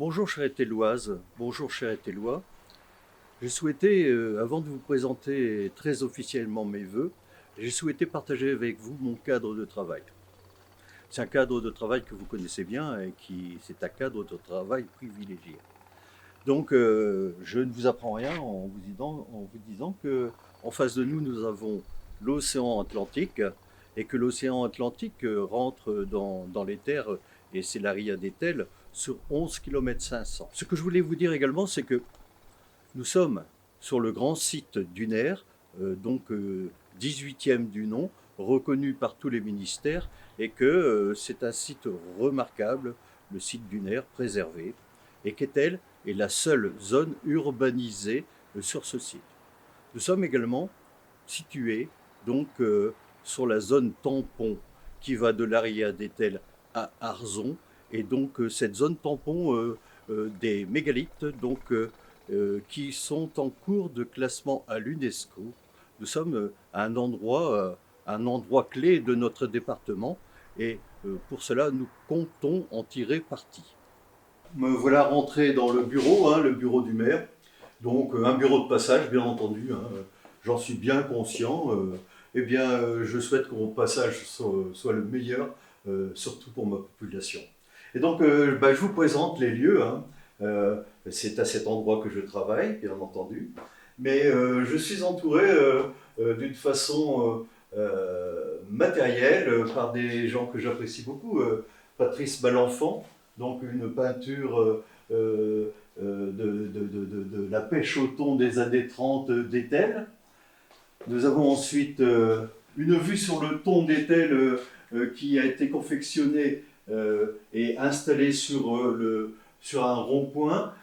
Bonjour chère Ételloise, bonjour chère Étellois. J'ai souhaité, avant de vous présenter très officiellement mes vœux, j'ai souhaité partager avec vous mon cadre de travail. C'est un cadre de travail que vous connaissez bien et c'est un cadre de travail privilégié. Donc je ne vous apprends rien en vous disant que en face de nous, nous avons l'océan Atlantique et que l'océan Atlantique rentre dans les terres et c'est la Ria d'Etel sur 11 km 500. Ce que je voulais vous dire également, c'est que nous sommes sur le grand site dunaire, donc 18e du nom, reconnu par tous les ministères, et que c'est un site remarquable, le site dunaire préservé, et qu'Etel est la seule zone urbanisée sur ce site. Nous sommes également situés donc sur la zone tampon qui va de l'Aria d'Etel à Arzon, et donc cette zone tampon des mégalithes qui sont en cours de classement à l'UNESCO. Nous sommes à un endroit clé de notre département et pour cela nous comptons en tirer parti. Me voilà rentré dans le bureau du maire. Donc un bureau de passage, bien entendu, hein, j'en suis bien conscient. Je souhaite que mon passage soit le meilleur, surtout pour ma population. Et donc, je vous présente les lieux, hein. C'est à cet endroit que je travaille, bien entendu. Mais je suis entouré d'une façon matérielle par des gens que j'apprécie beaucoup. Patrice Malenfant, donc une peinture de la pêche au thon des années 30 d'Etel. Nous avons ensuite une vue sur le thon d'Etel qui a été confectionné et installé sur un rond-point,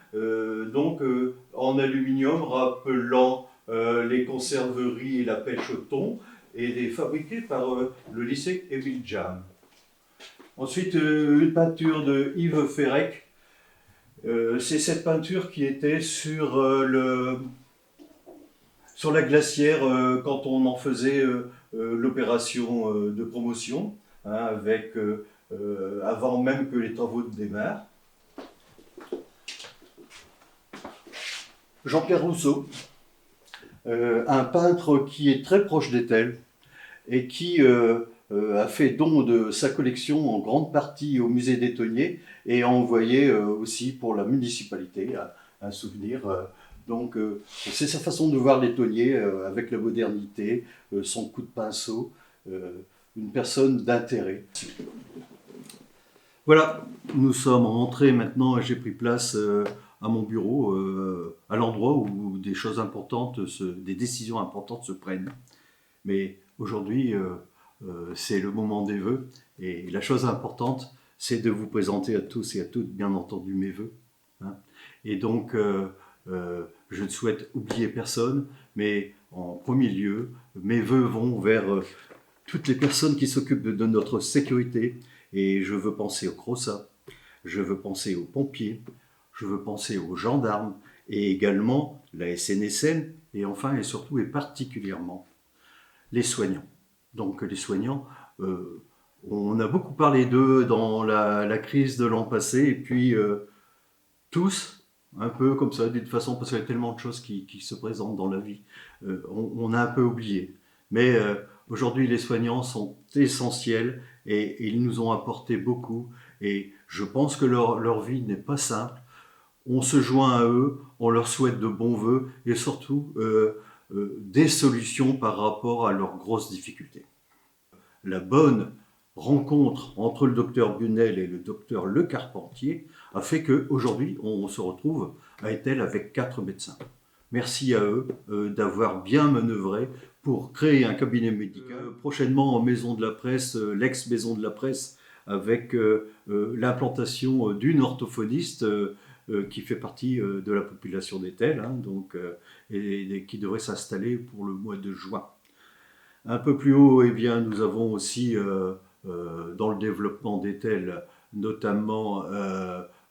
en aluminium, rappelant les conserveries et la pêche au thon, et est fabriqué par le lycée Émile Jam. Ensuite, une peinture de Yves Ferrec. C'est cette peinture qui était sur la glacière quand on en faisait l'opération de promotion, hein, avant même que les travaux ne démarrent. Jean-Pierre Rousseau, un peintre qui est très proche d'Etel et qui a fait don de sa collection en grande partie au musée des Tonniers et a envoyé aussi pour la municipalité un souvenir. C'est sa façon de voir les tonniers avec la modernité, son coup de pinceau, une personne d'intérêt. Voilà, nous sommes rentrés maintenant, j'ai pris place à mon bureau, à l'endroit où des choses importantes, des décisions importantes se prennent. Mais aujourd'hui, c'est le moment des vœux, et la chose importante, c'est de vous présenter à tous et à toutes, bien entendu, mes vœux. Hein. Et donc, je ne souhaite oublier personne, mais en premier lieu, mes vœux vont vers toutes les personnes qui s'occupent de notre sécurité, et je veux penser aux CROSA, je veux penser aux pompiers, je veux penser aux gendarmes, et également la SNSM, et enfin et surtout et particulièrement les soignants. Donc les soignants, on a beaucoup parlé d'eux dans la crise de l'an passé, et puis tous, un peu comme ça, d'une façon, parce qu'il y a tellement de choses qui se présentent dans la vie, on a un peu oublié. Mais aujourd'hui, les soignants sont essentiels et ils nous ont apporté beaucoup. Et je pense que leur vie n'est pas simple. On se joint à eux, on leur souhaite de bons vœux et surtout des solutions par rapport à leurs grosses difficultés. La bonne rencontre entre le docteur Bunel et le docteur Le Carpentier a fait qu'aujourd'hui, on se retrouve à Etel avec 4 médecins. Merci à eux d'avoir bien manœuvré pour créer un cabinet médical. Prochainement en Maison de la Presse, l'ex-Maison de la Presse, avec l'implantation d'une orthophoniste qui fait partie de la population d'Etel, hein, et qui devrait s'installer pour le mois de juin. Un peu plus haut, eh bien, nous avons aussi dans le développement d'Etel, notamment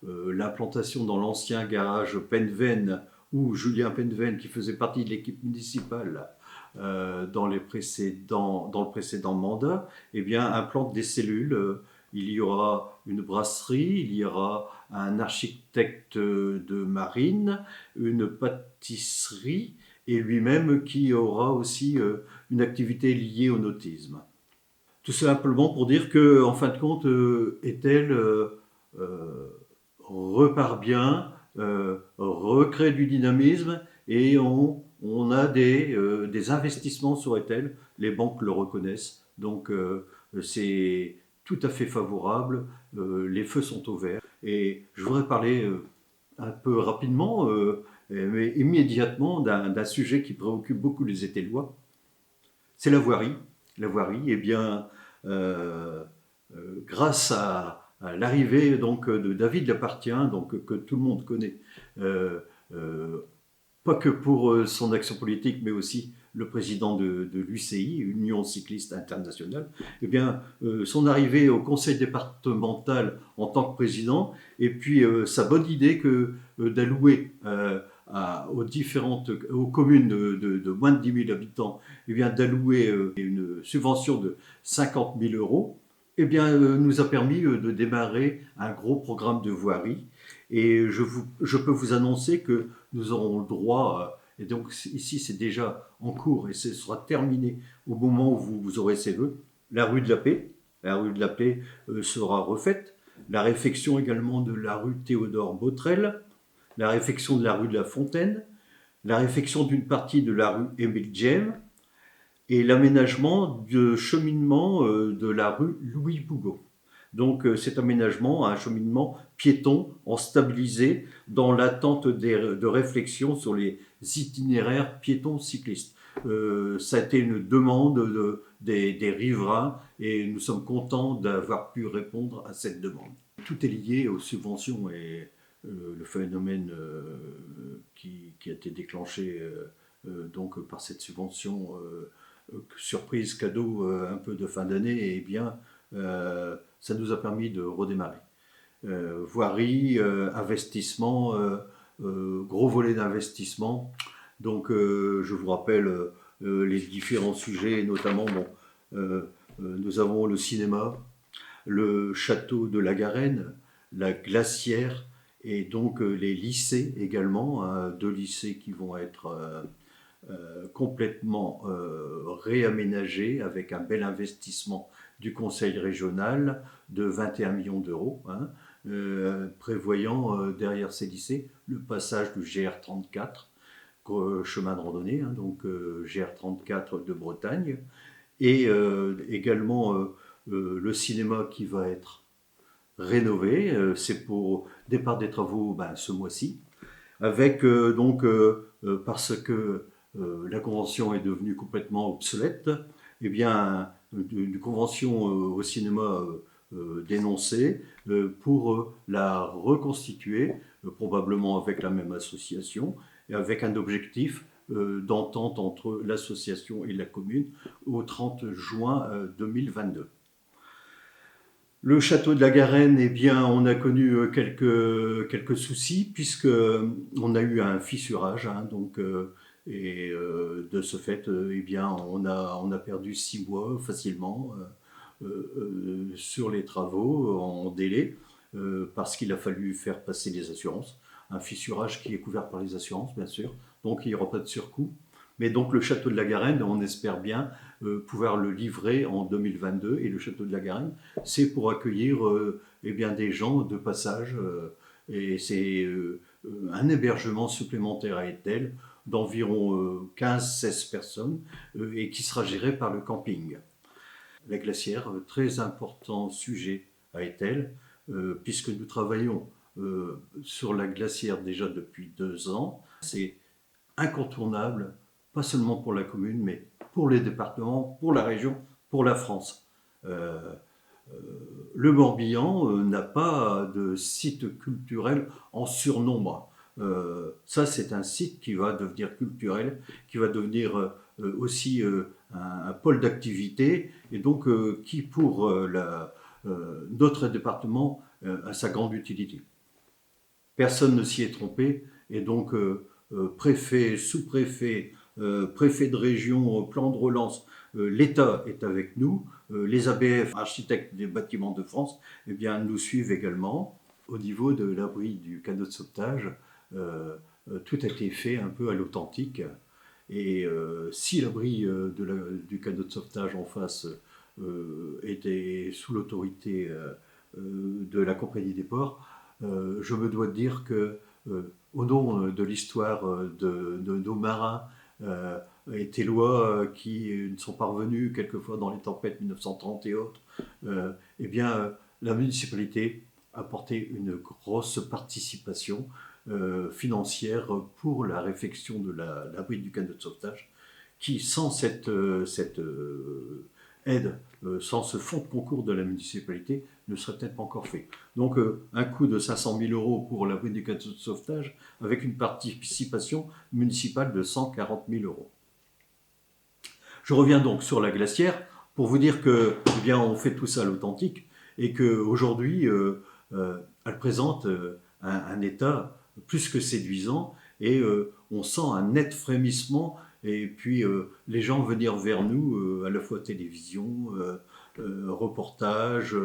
l'implantation dans l'ancien garage Penven, où Julien Penven, qui faisait partie de l'équipe municipale dans le précédent mandat, eh bien, implante des cellules. il y aura une brasserie, il y aura un architecte de marine, une pâtisserie, et lui-même qui aura aussi une activité liée au nautisme. Tout simplement pour dire que, en fin de compte, Etel euh, repart bien, recrée du dynamisme et on a des investissements sur Etel. Les banques le reconnaissent, donc c'est tout à fait favorable. Les feux sont au vert. Et je voudrais parler un peu rapidement, mais immédiatement, d'un sujet qui préoccupe beaucoup les Étellois, c'est la voirie. La voirie, eh bien, euh, grâce à l'arrivée donc de David Lapartien, donc que tout le monde connaît, euh, euh, pas que pour son action politique, mais aussi le président de l'UCI, Union cycliste internationale, eh bien, son arrivée au conseil départemental en tant que président, et puis sa bonne idée d'allouer aux communes de moins de 10 000 habitants, eh bien, d'allouer une subvention de 50 000 euros, eh bien, nous a permis de démarrer un gros programme de voirie. Et je peux vous annoncer que nous aurons le droit, et donc ici c'est déjà en cours et ce sera terminé au moment où vous aurez ces vœux, la rue de la Paix. La rue de la Paix sera refaite. La réfection également de la rue Théodore Botrel, la réfection de la rue de la Fontaine, la réfection d'une partie de la rue Émile Djem et l'aménagement de cheminement de la rue Louis Bougot. Donc cet aménagement, un cheminement piéton en stabilisé dans l'attente de réflexion sur les itinéraires piétons cyclistes. Ça a été une demande des riverains et nous sommes contents d'avoir pu répondre à cette demande. Tout est lié aux subventions et le phénomène qui a été déclenché donc par cette subvention surprise cadeau un peu de fin d'année, eh bien ça nous a permis de redémarrer. Voirie, investissement, gros volet d'investissement. Donc je vous rappelle les différents sujets, notamment nous avons le cinéma, le château de la Garenne, la glacière et donc les lycées également, hein, 2 lycées qui vont être complètement réaménagés avec un bel investissement du conseil régional de 21 millions d'euros, hein, prévoyant derrière ces lycées le passage du GR34, chemin de randonnée, hein, donc GR34 de Bretagne, et également le cinéma qui va être rénové. C'est pour départ des travaux ce mois-ci, avec parce que la convention est devenue complètement obsolète, eh bien, une convention au cinéma dénoncée pour la reconstituer, probablement avec la même association, et avec un objectif d'entente entre l'association et la commune au 30 juin 2022. Le château de la Garenne, eh bien, on a connu quelques soucis puisque on a eu un fissurage, hein, donc et de ce fait, eh bien, on a perdu 6 mois facilement sur les travaux en délai parce qu'il a fallu faire passer les assurances. Un fissurage qui est couvert par les assurances, bien sûr, donc il n'y aura pas de surcoût. Mais donc le château de la Garenne, on espère bien pouvoir le livrer en 2022. Et le château de la Garenne, c'est pour accueillir eh bien, des gens de passage. Et c'est un hébergement supplémentaire à Etel d'environ 15-16 personnes et qui sera géré par le camping. La glacière, très important sujet à Etel, puisque nous travaillons sur la glacière déjà depuis 2 ans. C'est incontournable, pas seulement pour la commune, mais pour les départements, pour la région, pour la France. Le Morbihan n'a pas de site culturel en surnombre. Ça, c'est un site qui va devenir culturel, qui va devenir aussi un pôle d'activité, et donc qui, pour notre département, a sa grande utilité. Personne ne s'y est trompé, et donc préfet, sous-préfet, préfet de région, plan de relance, l'État est avec nous, les ABF, architectes des bâtiments de France, eh bien, nous suivent également. Au niveau de l'abri du canot de sauvetage, tout a été fait un peu à l'authentique. Et si l'abri du canot de sauvetage en face était sous l'autorité de la Compagnie des Ports, je me dois de dire que, au nom de l'histoire de nos marins et tes lois qui ne sont parvenus quelquefois dans les tempêtes 1930 et autres, eh bien, la municipalité a apporté une grosse participation financière pour la réfection de l'abri du canot de sauvetage, qui, sans cette aide, sans ce fonds de concours de la municipalité, ne serait peut-être pas encore fait. Donc un coût de 500 000 euros pour l'abri du canot de sauvetage, avec une participation municipale de 140 000 euros. Je reviens donc sur la glacière pour vous dire que, eh bien, on fait tout ça à l'authentique et qu'aujourd'hui, elle présente un état plus que séduisant et on sent un net frémissement et puis les gens venir vers nous, à la fois télévision, reportages,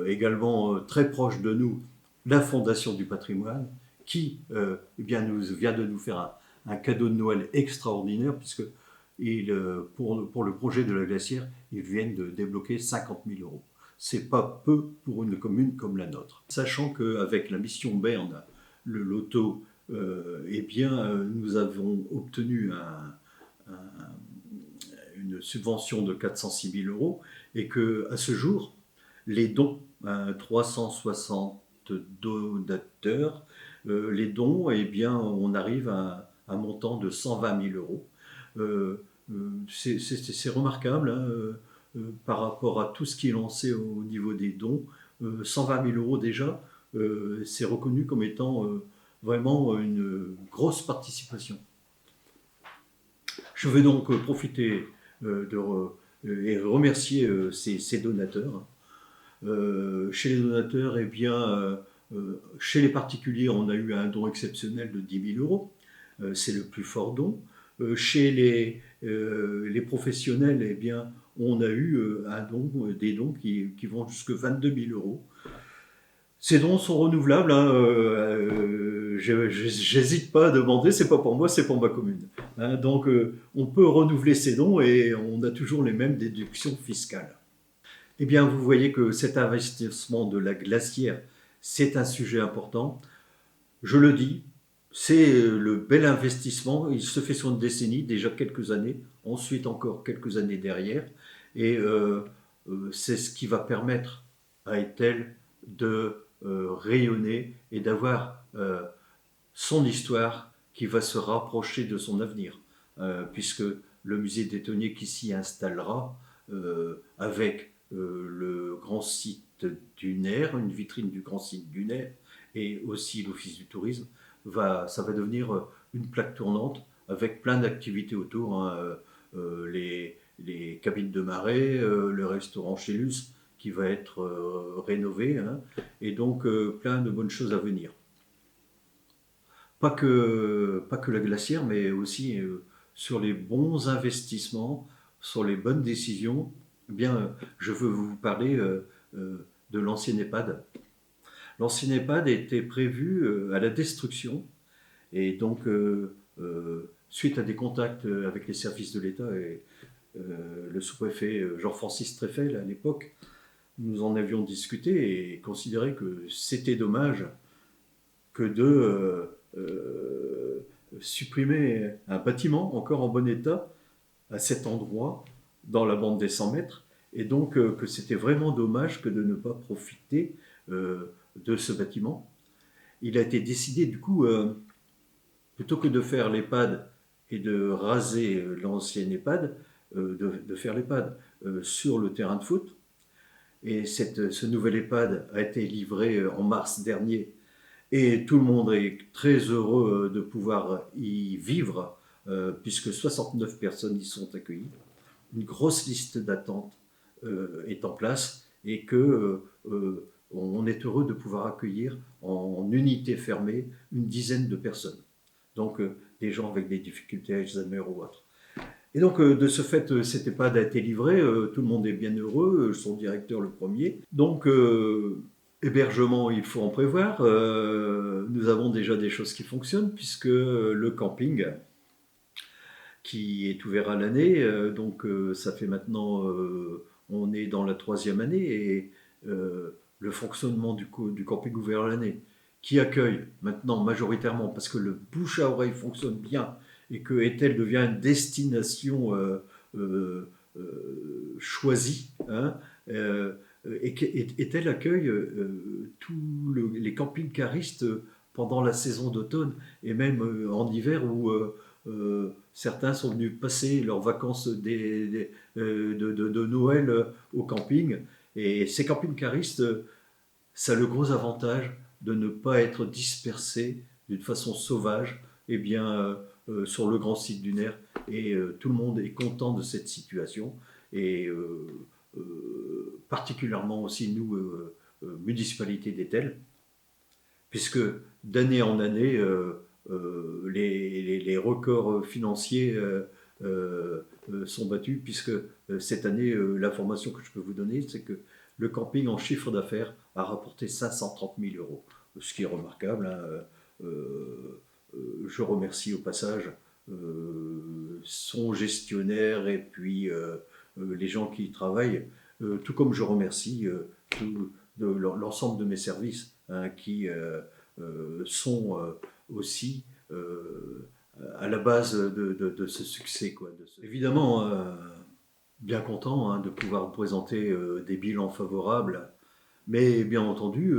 également très proche de nous, la Fondation du patrimoine qui eh bien, vient de nous faire un cadeau de Noël extraordinaire puisque pour le projet de la glacière, ils viennent de débloquer 50 000 euros. C'est pas peu pour une commune comme la nôtre. Sachant qu'avec la mission Berne, le loto, eh bien, nous avons obtenu une subvention de 406 000 euros et qu'à ce jour, les dons, 360 donateurs, les dons, eh bien, on arrive à un montant de 120 000 euros. C'est remarquable hein, par rapport à tout ce qui est lancé au niveau des dons. 120 000 euros déjà, c'est reconnu comme étant vraiment une grosse participation. Je vais donc profiter et remercier ces donateurs. Chez les donateurs, eh bien, chez les particuliers, on a eu un don exceptionnel de 10 000 euros. C'est le plus fort don. Chez les professionnels, eh bien, on a eu des dons qui vont jusqu'à 22 000 euros. Ces dons sont renouvelables. Hein, j'hésite pas à demander, c'est pas pour moi, c'est pour ma commune. Hein, donc, on peut renouveler ces dons et on a toujours les mêmes déductions fiscales. Eh bien, vous voyez que cet investissement de la glacière, c'est un sujet important. Je le dis, c'est le bel investissement. Il se fait sur une décennie, déjà quelques années, ensuite encore quelques années derrière. Et c'est ce qui va permettre à Etel de rayonner et d'avoir son histoire qui va se rapprocher de son avenir. Puisque le musée d'Étonnier qui s'y installera avec le grand site dunaire, une vitrine du grand site dunaire et aussi l'office du tourisme, ça va devenir une plaque tournante avec plein d'activités autour. Hein, les cabines de marée, le restaurant chez Luce qui va être rénové, hein, et donc plein de bonnes choses à venir. Pas que la glacière, mais aussi sur les bons investissements, sur les bonnes décisions. Eh bien, je veux vous parler de l'ancien EHPAD. L'ancien EHPAD était prévu à la destruction et donc suite à des contacts avec les services de l'État et le sous-préfet Jean-Francis Treffel à l'époque, nous en avions discuté et considéré que c'était dommage que de supprimer un bâtiment encore en bon état à cet endroit dans la bande des 100 mètres et donc que c'était vraiment dommage que de ne pas profiter de ce bâtiment. Il a été décidé du coup, plutôt que de faire l'EHPAD et de raser l'ancien EHPAD, de faire l'EHPAD sur le terrain de foot. Et ce nouvel EHPAD a été livré en mars dernier et tout le monde est très heureux de pouvoir y vivre puisque 69 personnes y sont accueillies. Une grosse liste d'attente est en place et que on est heureux de pouvoir accueillir en unité fermée une dizaine de personnes. Donc des gens avec des difficultés Alzheimer ou autres. Et donc, de ce fait, cette EHPAD a été livrée, tout le monde est bien heureux, son directeur le premier. Donc, hébergement, il faut en prévoir. Nous avons déjà des choses qui fonctionnent, puisque le camping, qui est ouvert à l'année, donc ça fait maintenant, on est dans la 3e année, et le fonctionnement du camping ouvert à l'année, qui accueille maintenant majoritairement, parce que le bouche à oreille fonctionne bien, et que Etel devient une destination choisie, hein, et Etel accueille tous les camping-caristes pendant la saison d'automne, et même en hiver, où certains sont venus passer leurs vacances de Noël au camping. Et ces camping-caristes, ça a le gros avantage de ne pas être dispersés d'une façon sauvage, eh bien, sur le grand site dunaire. Et tout le monde est content de cette situation. Et particulièrement aussi nous, municipalité d'Etel, puisque d'année en année, les records financiers sont battus, puisque cette année, l'information que je peux vous donner, c'est que le camping en chiffre d'affaires a rapporté 530 000 euros, ce qui est remarquable, hein. Je remercie au passage son gestionnaire et puis les gens qui y travaillent, tout comme je remercie l'ensemble de mes services, hein, qui sont aussi à la base de ce succès, quoi. Évidemment, bien content, hein, de pouvoir présenter des bilans favorables, mais bien entendu,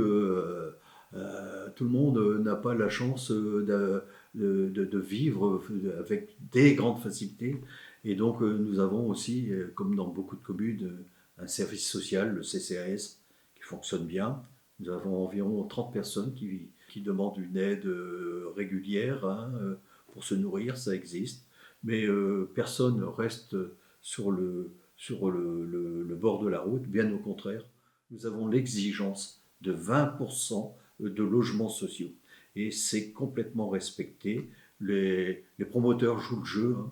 tout le monde n'a pas la chance de vivre avec des grandes facilités. Et donc, nous avons aussi, comme dans beaucoup de communes, un service social, le CCAS, qui fonctionne bien. Nous avons environ 30 personnes qui demandent une aide régulière, hein, pour se nourrir, ça existe. Mais personne ne reste sur le bord de la route, bien au contraire. Nous avons l'exigence de 20% de logements sociaux. Et c'est complètement respecté. Les promoteurs jouent le jeu, hein.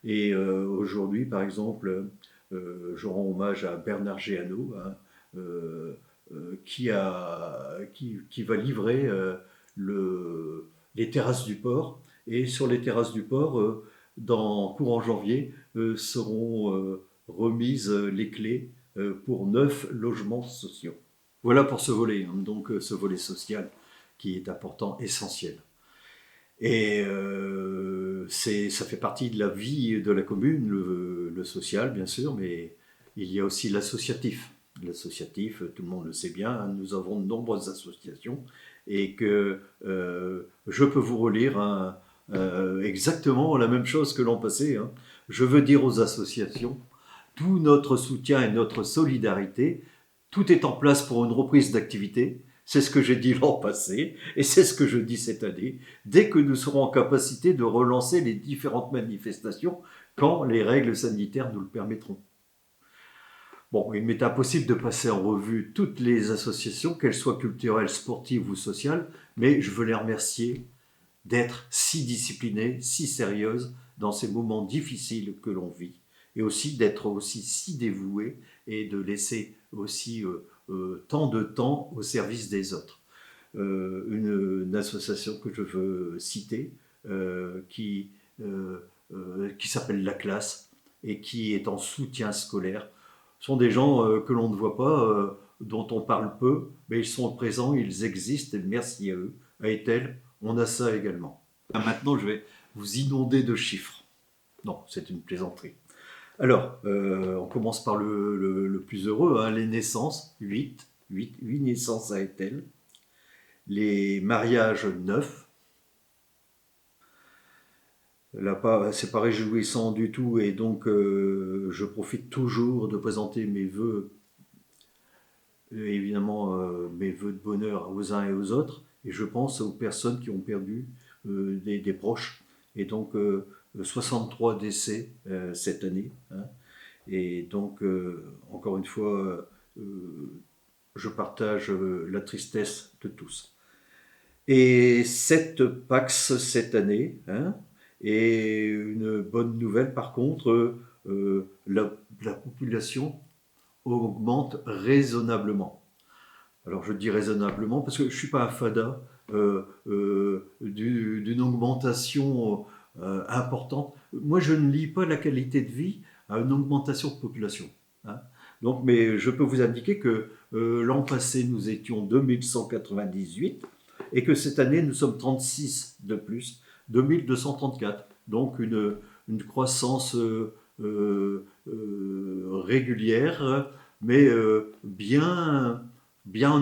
Et aujourd'hui, par exemple, je rends hommage à Bernard Géano, hein, qui va livrer les terrasses du port. Et sur les terrasses du port, courant janvier, seront remises les clés pour 9 logements sociaux. Voilà pour ce volet, hein, donc ce volet social qui est important, essentiel. Et ça fait partie de la vie de la commune, le social bien sûr, mais il y a aussi l'associatif. L'associatif, tout le monde le sait bien, hein, nous avons de nombreuses associations, et que je peux vous relire, hein, exactement la même chose que l'an passé, hein. Je veux dire aux associations tout notre soutien et notre solidarité. Tout est en place pour une reprise d'activité. C'est ce que j'ai dit l'an passé et c'est ce que je dis cette année. Dès que nous serons en capacité de relancer les différentes manifestations, quand les règles sanitaires nous le permettront. Bon, il m'est impossible de passer en revue toutes les associations, qu'elles soient culturelles, sportives ou sociales, mais je veux les remercier d'être si disciplinées, si sérieuses dans ces moments difficiles que l'on vit, et aussi d'être aussi si dévouées et de laisser aussi tant de temps au service des autres. Une association que je veux citer, qui s'appelle La Classe et qui est en soutien scolaire. Ce sont des gens que l'on ne voit pas, dont on parle peu, mais ils sont présents, ils existent, et merci à eux. À Etel, on a ça également. Maintenant, je vais vous inonder de chiffres. Non, c'est une plaisanterie. Alors, on commence par le plus heureux, hein, les naissances, 8 naissances à Etel. Les mariages, 9. Là, c'est pas réjouissant du tout, et donc je profite toujours de présenter mes vœux, évidemment mes vœux de bonheur aux uns et aux autres, et je pense aux personnes qui ont perdu des proches, et donc 63 décès cette année, hein. Et donc encore une fois, je partage la tristesse de tous. Et 7 Pax cette année, hein, Et une bonne nouvelle, par contre, la population augmente raisonnablement. Alors je dis raisonnablement parce que je ne suis pas un fada d'une augmentation importante. Moi, je ne lie pas la qualité de vie à une augmentation de population, hein. Donc, mais je peux vous indiquer que l'an passé, nous étions 2198 et que cette année, nous sommes 36 de plus, 2234. Donc, une croissance régulière, mais bien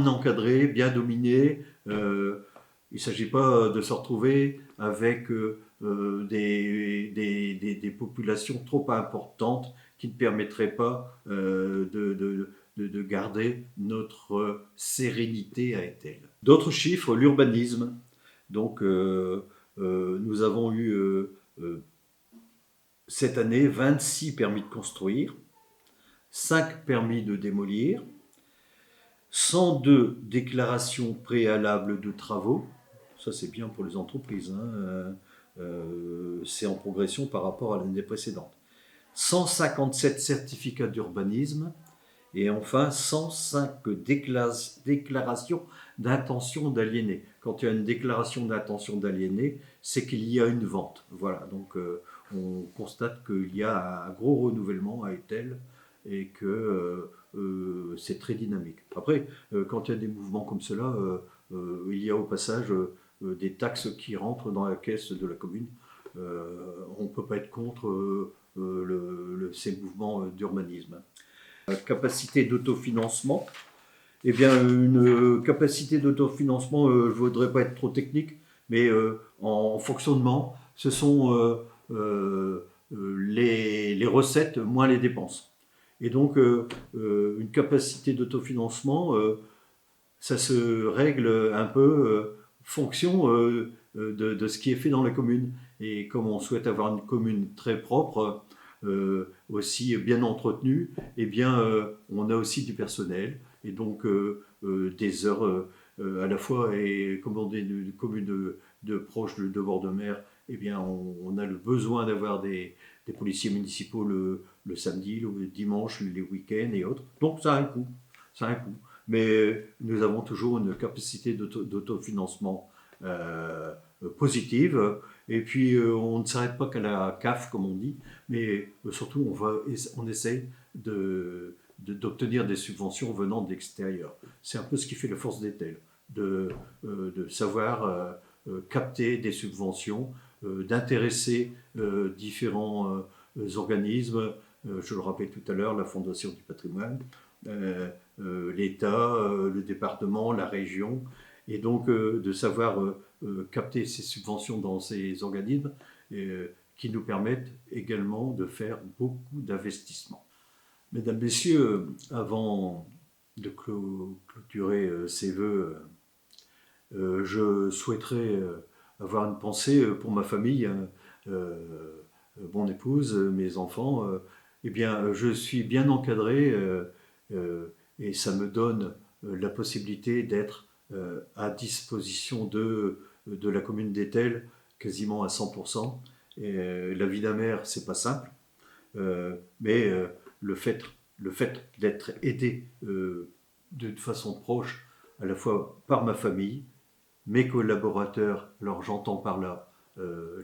encadrée, bien dominée. Il ne s'agit pas de se retrouver avec des populations trop importantes qui ne permettraient pas de garder notre sérénité à Etel. D'autres chiffres, l'urbanisme. Donc, nous avons eu cette année 26 permis de construire, 5 permis de démolir, 102 déclarations préalables de travaux. Ça, c'est bien pour les entreprises, hein. C'est en progression par rapport à l'année précédente. 157 certificats d'urbanisme et enfin 105 déclarations d'intention d'aliéner. Quand il y a une déclaration d'intention d'aliéner, c'est qu'il y a une vente. Voilà, donc on constate qu'il y a un gros renouvellement à Etel et que c'est très dynamique. Après, quand il y a des mouvements comme cela, il y a au passage des taxes qui rentrent dans la caisse de la commune. On ne peut pas être contre ces mouvements d'urbanisme. Capacité d'autofinancement. Eh bien, une capacité d'autofinancement, je ne voudrais pas être trop technique, mais en fonctionnement, ce sont les recettes moins les dépenses. Et donc, une capacité d'autofinancement, ça se règle un peu fonction de ce qui est fait dans la commune. Et comme on souhaite avoir une commune très propre, aussi bien entretenue, eh bien, on a aussi du personnel et donc des heures à la fois. Et comme on est une commune de proche de bord de mer, eh bien, on a le besoin d'avoir des policiers municipaux le samedi, le dimanche, les week-ends et autres. Donc ça a un coût. Ça a un coût. Mais nous avons toujours une capacité d'autofinancement positive. Et puis, on ne s'arrête pas qu'à la CAF, comme on dit, mais surtout, on essaye d'obtenir des subventions venant de l'extérieur. C'est un peu ce qui fait la force d'Etel, de savoir capter des subventions, d'intéresser différents organismes. Je le rappelais tout à l'heure, la Fondation du patrimoine, l'État, le département, la région, et donc de savoir capter ces subventions dans ces organismes qui nous permettent également de faire beaucoup d'investissements. Mesdames, Messieurs, avant de clôturer ces vœux, je souhaiterais avoir une pensée pour ma famille, mon épouse, mes enfants. Eh bien, je suis bien encadré et ça me donne la possibilité d'être à disposition de la commune d'Etel quasiment à 100%. Et la vie d'un maire, c'est pas simple, mais le fait d'être aidé de façon proche, à la fois par ma famille, mes collaborateurs, alors j'entends par là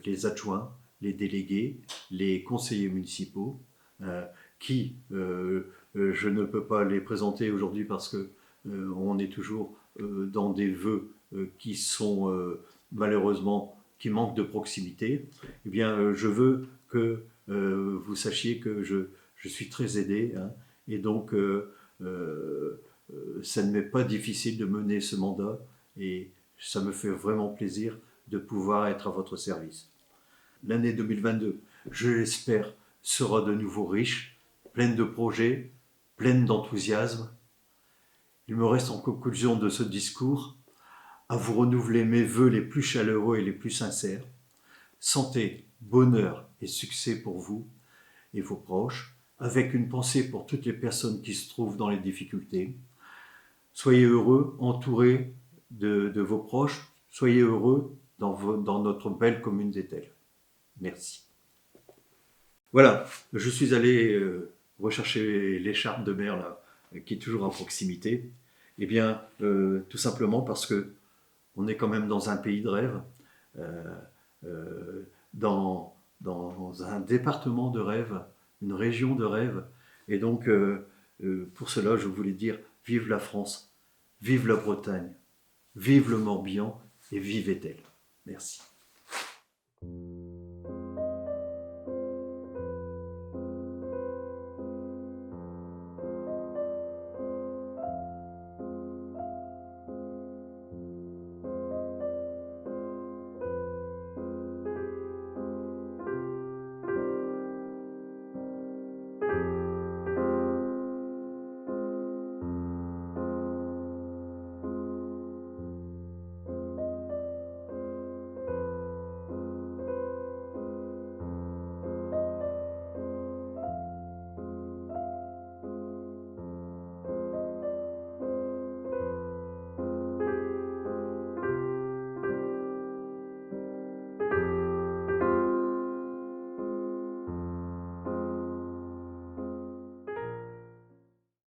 les adjoints, les délégués, les conseillers municipaux, qui, je ne peux pas les présenter aujourd'hui parce que on est toujours dans des vœux qui sont malheureusement, qui manquent de proximité. Eh bien, je veux que vous sachiez que je suis très aidé, hein, et donc ça ne m'est pas difficile de mener ce mandat et ça me fait vraiment plaisir de pouvoir être à votre service. L'année 2022, je l'espère, sera de nouveau riche, pleine de projets, pleine d'enthousiasme. Il me reste en conclusion de ce discours à vous renouveler mes vœux les plus chaleureux et les plus sincères. Santé, bonheur et succès pour vous et vos proches, avec une pensée pour toutes les personnes qui se trouvent dans les difficultés. Soyez heureux, entourés de vos proches, soyez heureux dans notre belle commune d'Etel. Merci. Voilà, je suis allé rechercher l'écharpe de mer là, qui est toujours à proximité. Eh bien, tout simplement parce que on est quand même dans un pays de rêve, euh, euh, dans un département de rêve, une région de rêve. Et donc, pour cela, je voulais dire vive la France, vive la Bretagne, vive le Morbihan et vive Etel. Merci.